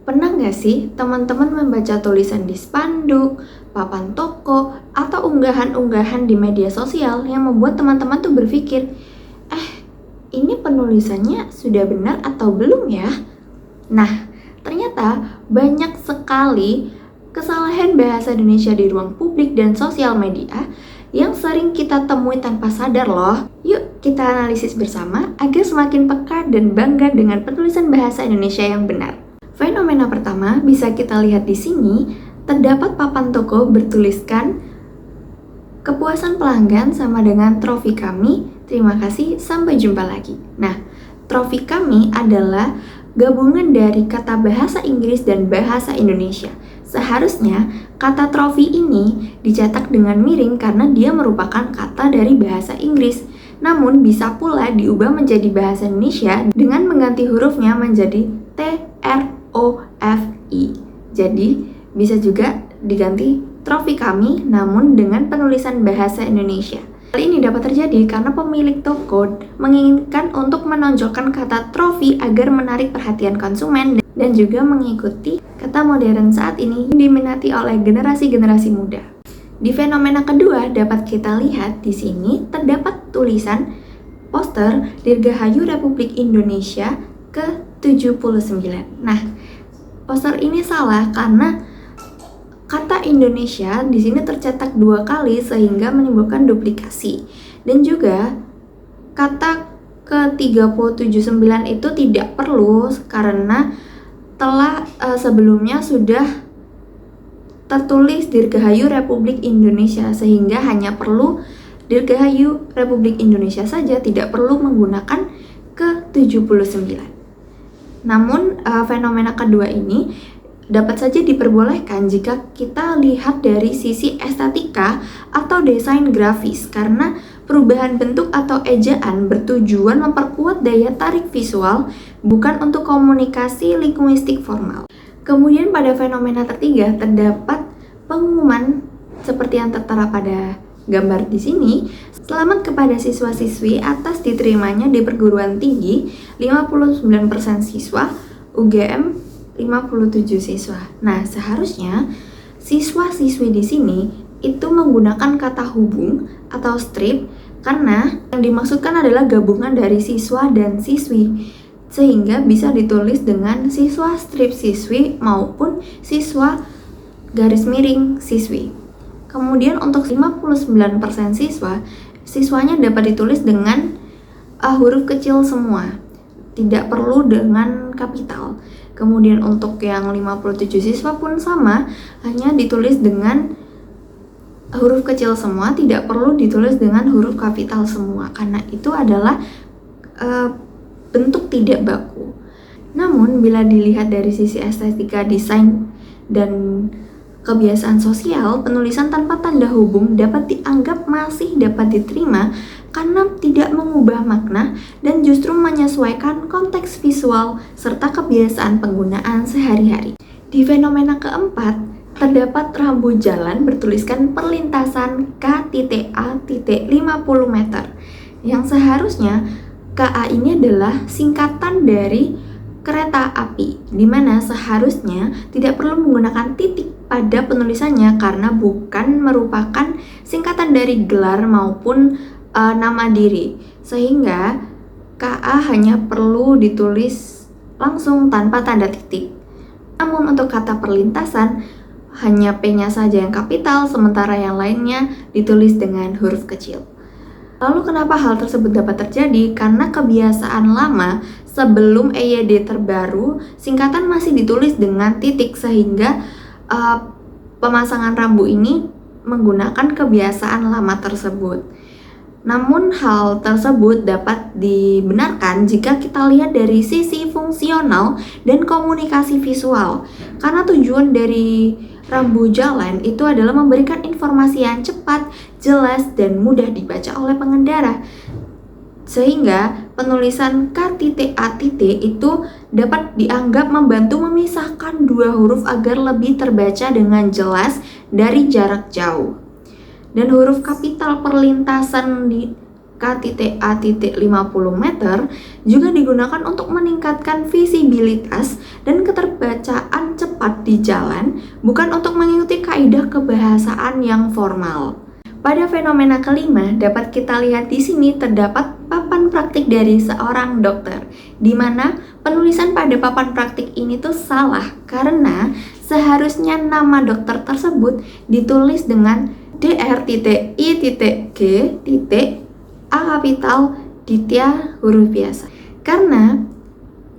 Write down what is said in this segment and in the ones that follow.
Pernah nggak sih teman-teman membaca tulisan di spanduk, papan toko, atau unggahan-unggahan di media sosial yang membuat teman-teman tuh berpikir, ini penulisannya sudah benar atau belum ya? Nah, ternyata banyak sekali kesalahan bahasa Indonesia di ruang publik dan sosial media yang sering kita temui tanpa sadar loh. Yuk kita analisis bersama agar semakin peka dan bangga dengan penulisan bahasa Indonesia yang benar. Fenomena pertama bisa kita lihat di sini, terdapat papan toko bertuliskan kepuasan pelanggan sama dengan trofi kami, terima kasih, sampai jumpa lagi. Nah, trofi kami adalah gabungan dari kata bahasa Inggris dan bahasa Indonesia. Seharusnya kata trofi ini dicetak dengan miring karena dia merupakan kata dari bahasa Inggris. Namun bisa pula diubah menjadi bahasa Indonesia dengan mengganti hurufnya menjadi TROFI. Jadi bisa juga diganti trofi kami namun dengan penulisan bahasa Indonesia. Hal ini dapat terjadi karena pemilik toko menginginkan untuk menonjolkan kata trofi agar menarik perhatian konsumen dan juga mengikuti kata modern saat ini diminati oleh generasi-generasi muda. Di fenomena kedua dapat kita lihat di sini terdapat tulisan poster Dirgahayu Republik Indonesia ke-79. Nah, poster ini salah karena kata Indonesia di sini tercetak 2 kali sehingga menimbulkan duplikasi. Dan juga kata ke-379 itu tidak perlu karena telah sebelumnya sudah tertulis Dirgahayu Republik Indonesia sehingga hanya perlu Dirgahayu Republik Indonesia saja, tidak perlu menggunakan ke-79. Namun fenomena kedua ini dapat saja diperbolehkan jika kita lihat dari sisi estetika atau desain grafis karena perubahan bentuk atau ejaan bertujuan memperkuat daya tarik visual bukan untuk komunikasi linguistik formal. Kemudian pada fenomena ketiga terdapat pengumuman seperti yang tertera pada gambar di sini. Selamat kepada siswa-siswi atas diterimanya di perguruan tinggi 59% siswa, UGM 57 siswa. Nah, seharusnya siswa-siswi di sini itu menggunakan kata hubung atau strip karena yang dimaksudkan adalah gabungan dari siswa dan siswi. Sehingga bisa ditulis dengan siswa strip siswi maupun siswa garis miring siswi. Kemudian untuk 59% siswanya dapat ditulis dengan huruf kecil semua, tidak perlu dengan kapital. Kemudian untuk yang 57 siswa pun sama, hanya ditulis dengan huruf kecil semua, tidak perlu ditulis dengan huruf kapital semua, karena itu adalah bentuk tidak baku. Namun bila dilihat dari sisi estetika, desain, dan kebiasaan sosial, penulisan tanpa tanda hubung dapat dianggap masih dapat diterima karena tidak mengubah makna dan justru menyesuaikan konteks visual serta kebiasaan penggunaan sehari-hari. Di fenomena keempat, terdapat rambu jalan bertuliskan perlintasan K.A.50 meter yang seharusnya KA ini adalah singkatan dari kereta api, di mana seharusnya tidak perlu menggunakan titik pada penulisannya karena bukan merupakan singkatan dari gelar maupun nama diri, sehingga KA hanya perlu ditulis langsung tanpa tanda titik. Namun untuk kata perlintasan hanya P-nya saja yang kapital, sementara yang lainnya ditulis dengan huruf kecil. Lalu kenapa hal tersebut dapat terjadi? Karena kebiasaan lama sebelum EYD terbaru, singkatan masih ditulis dengan titik sehingga pemasangan rambu ini menggunakan kebiasaan lama tersebut. Namun hal tersebut dapat dibenarkan jika kita lihat dari sisi fungsional dan komunikasi visual. Karena tujuan dari rambu jalan itu adalah memberikan informasi yang cepat, jelas, dan mudah dibaca oleh pengendara. Sehingga penulisan K.A. itu dapat dianggap membantu memisahkan 2 huruf agar lebih terbaca dengan jelas dari jarak jauh. Dan huruf kapital perlintasan K.A.50 meter juga digunakan untuk meningkatkan visibilitas dan keterbacaan cepat di jalan, bukan untuk mengikuti kaidah kebahasaan yang formal. Pada fenomena kelima, dapat kita lihat di sini terdapat papan praktik dari seorang dokter, di mana penulisan pada papan praktik ini tuh salah karena seharusnya nama dokter tersebut ditulis dengan Dr.I.G.A kapital Ditya huruf biasa. Karena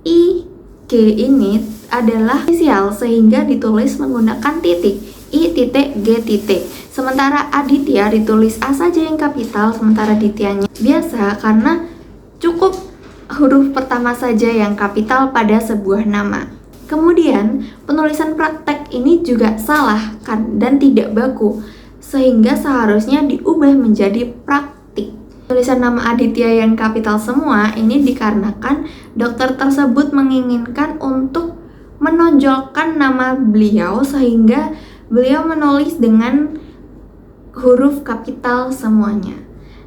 IG ini adalah inisial sehingga ditulis menggunakan titik I.G. Sementara Aditya ditulis A saja yang kapital, sementara Dityanya biasa karena cukup huruf pertama saja yang kapital pada sebuah nama. Kemudian penulisan praktek ini juga salah dan tidak baku, sehingga seharusnya diubah menjadi praktik. Tulisan nama Aditya yang kapital semua ini dikarenakan dokter tersebut menginginkan untuk menonjolkan nama beliau sehingga beliau menulis dengan huruf kapital semuanya.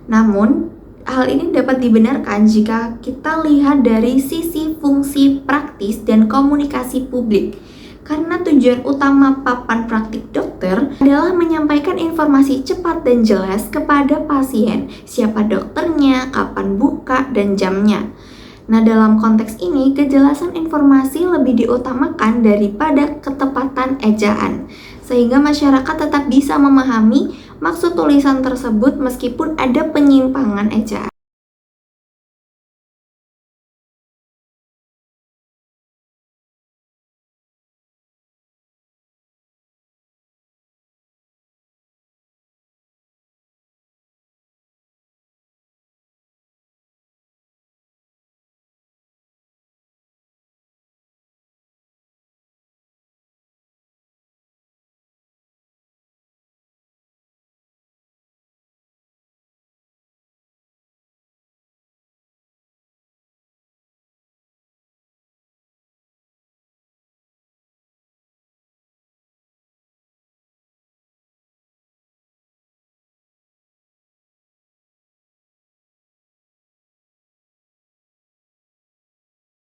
Namun, hal ini dapat dibenarkan jika kita lihat dari sisi fungsi praktis dan komunikasi publik. Karena tujuan utama papan praktik dokter adalah menyampaikan informasi cepat dan jelas kepada pasien, siapa dokternya, kapan buka, dan jamnya. Nah, dalam konteks ini, kejelasan informasi lebih diutamakan daripada ketepatan ejaan, sehingga masyarakat tetap bisa memahami maksud tulisan tersebut meskipun ada penyimpangan ejaan.